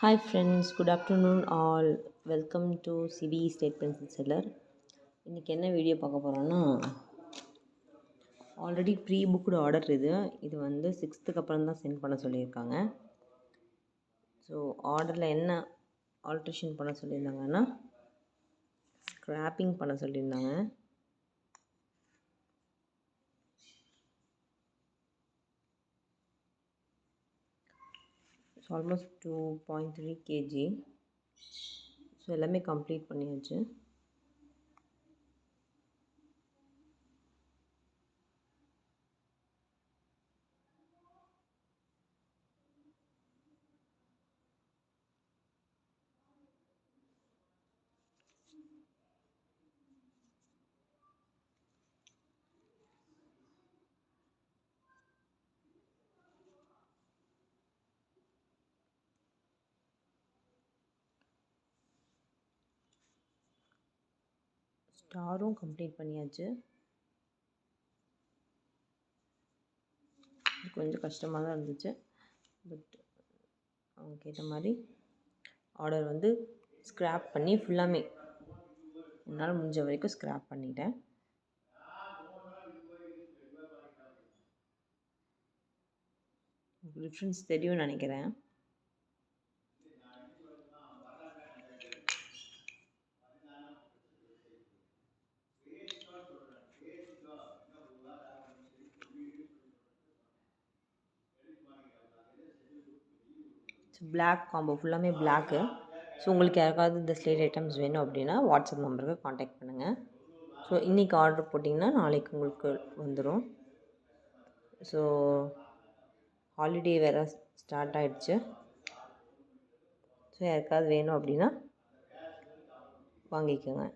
Hi friends, good afternoon all. Welcome to CBE State Pencil Seller. இன்றைக்கி என்ன video பார்க்க போகிறோன்னா, ஆல்ரெடி ப்ரீ புக்டு ஆர்டர் இது வந்து 6th அப்புறம் தான் சென்ட் பண்ண சொல்லியிருக்காங்க. ஸோ ஆர்டரில் என்ன ஆல்ட்ரேஷன் பண்ண சொல்லியிருந்தாங்கன்னா, ஸ்க்ராப்பிங் பண்ண சொல்லியிருந்தாங்க. Almost 2.3 kg. ஸோ எல்லாமே கம்ப்ளீட் பண்ணியாச்சு. ஸ்டாரும் கம்ப்ளீட் பண்ணியாச்சு. கொஞ்சம் கஷ்டமாக தான் இருந்துச்சு, பட் அவங்களுக்கு ஏற்ற மாதிரி ஆர்டர் வந்து ஸ்க்ராப் பண்ணி ஃபுல்லாமே என்னால் முடிஞ்ச வரைக்கும் ஸ்க்ராப் பண்ணிட்டேன். டிஃப்ரென்ஸ் தெரியும்னு நினைக்கிறேன். பிளாக் காம்போ ஃபுல்லாமே பிளாக்கு. ஸோ உங்களுக்கு யாருக்காவது இந்த ஸ்லேட் ஐட்டம்ஸ் வேணும் அப்படின்னா வாட்ஸ்அப் நம்பருக்கு காண்டாக்ட் பண்ணுங்கள். ஸோ இன்றைக்கி ஆர்டர் போட்டிங்கன்னா நாளைக்கு உங்களுக்கு வந்துடும். ஸோ ஹாலிடே வேறு ஸ்டார்ட் ஆகிடுச்சு. ஸோ யாருக்காவது வேணும் அப்படின்னா வாங்கிக்கோங்க.